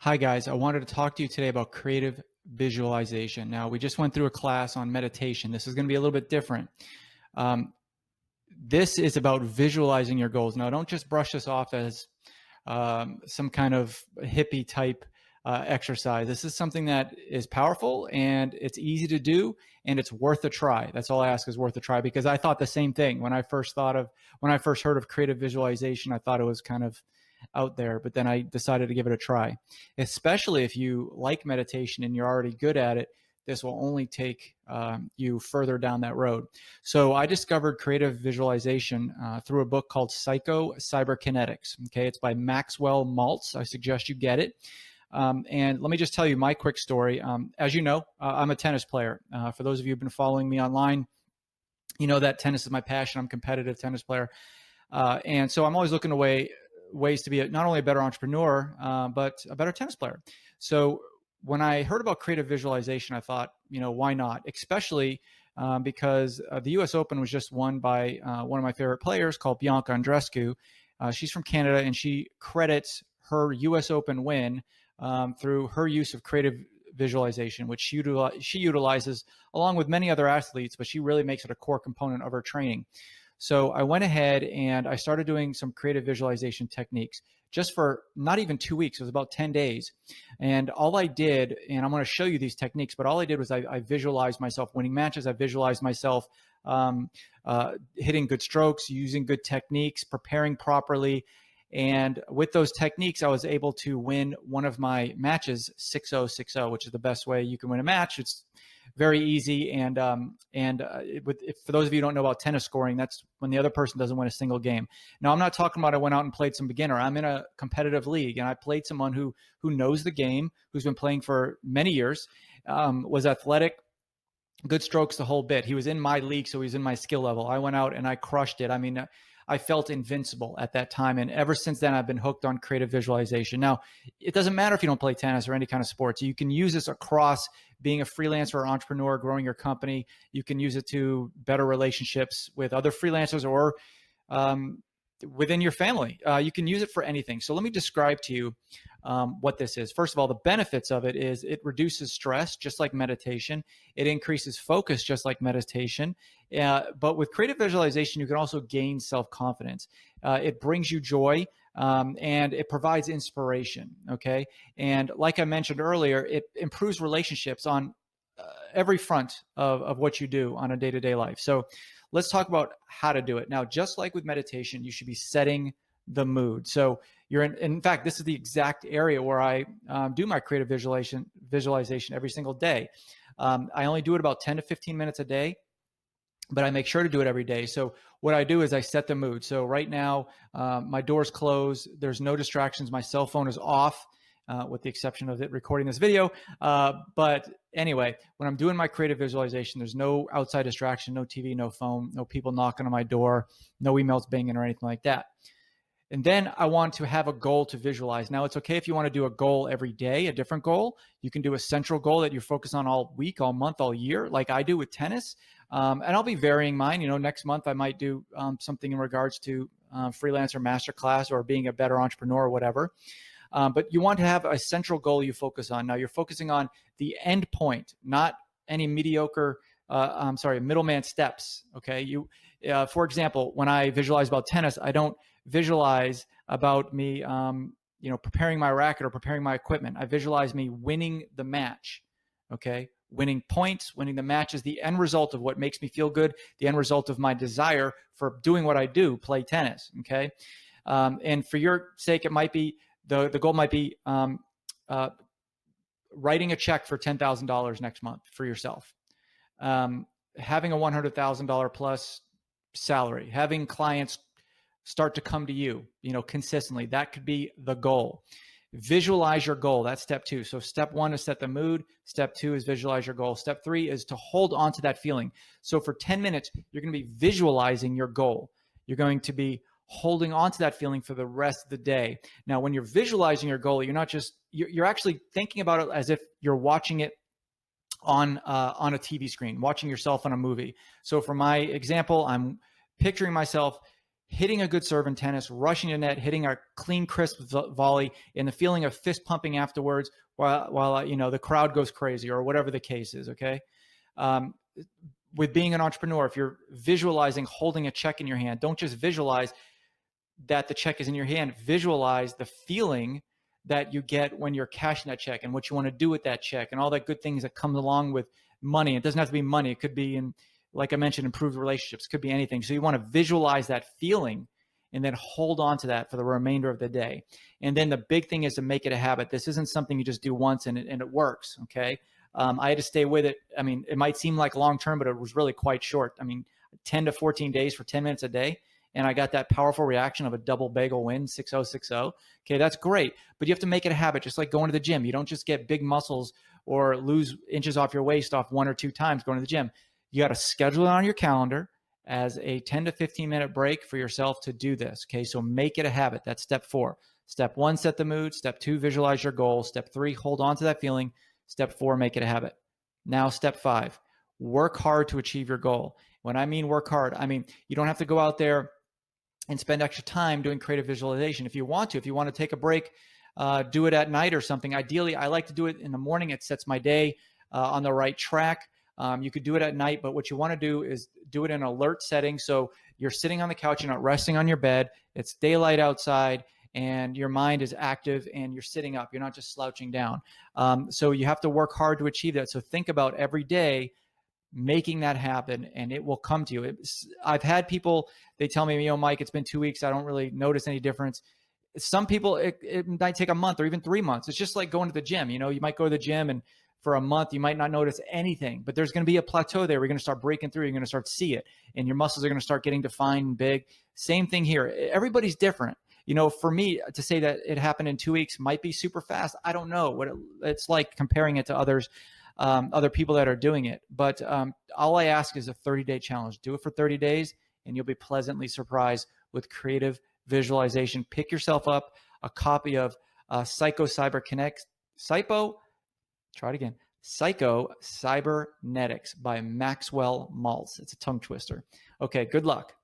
Hi guys, I wanted to talk to you today about creative visualization. Now, we just went through a class on meditation. This is going to be a little bit different. Um, this is about visualizing your goals. Now, don't just brush this off as some kind of hippie type exercise. This is something that is powerful and it's easy to do and it's worth a try. That's all I ask is worth a try, because I thought the same thing when I first heard of creative visualization. I thought it was kind of out there, but then I decided to give it a try. Especially if you like meditation and you're already good at it, this will only take you further down that road. So I discovered creative visualization through a book called Psycho Cyberkinetics. Okay, it's by Maxwell Maltz. I suggest you get it. And let me just tell you my quick story. As you know, I'm a tennis player. For those of you who've been following me online, you know that tennis is my passion. I'm a competitive tennis player. And so I'm always looking away ways to be not only a better entrepreneur, but a better tennis player. So when I heard about creative visualization, I thought, why not? Especially because the U.S. Open was just won by one of my favorite players called Bianca Andreescu. She's from Canada, and she credits her U.S. Open win through her use of creative visualization, which she utilizes along with many other athletes, but she really makes it a core component of her training. So I went ahead and I started doing some creative visualization techniques just for not even 2 weeks. It was about 10 days. And all I did, and I'm going to show you these techniques, but all I did was I visualized myself winning matches. I visualized myself hitting good strokes, using good techniques, preparing properly. And with those techniques, I was able to win one of my matches 6-0, 6-0, which is the best way you can win a match. It's very easy. And for those of you who don't know about tennis scoring, that's when the other person doesn't win a single game. Now, I'm not talking about I went out and played some beginner. I'm in a competitive league, and I played someone who knows the game, who's been playing for many years, was athletic, good strokes, the whole bit. He was in my league, so he's in my skill level. I went out and I crushed it. I mean, I felt invincible at that time. And ever since then, I've been hooked on creative visualization. Now, it doesn't matter if you don't play tennis or any kind of sports. You can use this across being a freelancer or entrepreneur, growing your company. You can use it to better relationships with other freelancers or within your family. You can use it for anything. So let me describe to you what this is. First of all, the benefits of it is it reduces stress, just like meditation. It increases focus, just like meditation. But with creative visualization, you can also gain self-confidence. It brings you joy, and it provides inspiration, okay? And like I mentioned earlier, it improves relationships on every front of what you do on a day-to-day life. So let's talk about how to do it. Now, just like with meditation, you should be setting the mood. So you're in fact, this is the exact area where I do my creative visualization every single day. I only do it about 10 to 15 minutes a day, but I make sure to do it every day. So what I do is I set the mood. So right now, my door's closed. There's no distractions. My cell phone is off, with the exception of it recording this video. But anyway, when I'm doing my creative visualization, there's no outside distraction, no TV, no phone, no people knocking on my door, no emails binging or anything like that. And then I want to have a goal to visualize. Now, it's okay if you want to do a goal every day, a different goal. You can do a central goal that you focus on all week, all month, all year, like I do with tennis. And I'll be varying mine. Next month I might do something in regards to freelancer masterclass or being a better entrepreneur or whatever. But you want to have a central goal you focus on. Now, you're focusing on the end point, not any middleman steps. Okay. For example, when I visualize about tennis, I don't visualize about me, preparing my racket or preparing my equipment. I visualize me winning the match. Okay. Winning points, winning the match is the end result of what makes me feel good, the end result of my desire for doing what I do, play tennis. Okay. And for your sake, it might be, the goal might be writing a check for $10,000 next month for yourself, having a $100,000 plus salary, having clients start to come to you, consistently. That could be the goal. Visualize your goal. That's step 2. So step 1 is set the mood. Step 2 is visualize your goal. Step 3 is to hold on to that feeling. So for 10 minutes, you're going to be visualizing your goal. You're going to be holding on to that feeling for the rest of the day. Now, when you're visualizing your goal, you're actually thinking about it as if you're watching it on a TV screen, watching yourself on a movie. So for my example, I'm picturing myself hitting a good serve in tennis, rushing to net, hitting a clean, crisp volley, and the feeling of fist pumping afterwards while you know, the crowd goes crazy or whatever the case is, okay? With being an entrepreneur, if you're visualizing holding a check in your hand, don't just visualize that the check is in your hand. Visualize the feeling that you get when you're cashing that check and what you want to do with that check and all that good things that come along with money. It doesn't have to be money. It could be, in, like I mentioned, improved relationships. It could be anything. So you want to visualize that feeling and then hold on to that for the remainder of the day. And then the big thing is to make it a habit. This isn't something you just do once and it works, okay? I had to stay with it. I mean, it might seem like long-term, but it was really quite short. I mean, 10 to 14 days for 10 minutes a day. And I got that powerful reaction of a double bagel win, 6-0, 6-0. Okay, that's great. But you have to make it a habit, just like going to the gym. You don't just get big muscles or lose inches off your waist off 1 or 2 times going to the gym. You got to schedule it on your calendar as a 10 to 15 minute break for yourself to do this. Okay, so make it a habit. That's step 4. Step 1, set the mood. Step 2, visualize your goal. Step 3, hold on to that feeling. Step 4, make it a habit. Now, step 5, work hard to achieve your goal. When I mean work hard, I mean you don't have to go out there and spend extra time doing creative visualization. If you want to take a break, do it at night or something. Ideally, I like to do it in the morning. It sets my day on the right track. You could do it at night, but what you want to do is do it in an alert setting. So you're sitting on the couch, you're not resting on your bed. It's daylight outside and your mind is active and you're sitting up. You're not just slouching down. So you have to work hard to achieve that. So think about every day making that happen and it will come to you. I've had people, they tell me, you know, Mike, it's been 2 weeks. I don't really notice any difference. Some people, it might take a month or even 3 months. It's just like going to the gym. You know, you might go to the gym and for a month, you might not notice anything, but there's going to be a plateau there. We're going to start breaking through. You're going to start to see it and your muscles are going to start getting defined and big. Same thing here. Everybody's different. You know, for me to say that it happened in 2 weeks might be super fast. I don't know what it's like comparing it to others. Other people that are doing it. But all I ask is a 30-day challenge. Do it for 30 days and you'll be pleasantly surprised with creative visualization. Pick yourself up a copy of Psycho Cybernetics by Maxwell Maltz. It's a tongue twister. Okay, good luck.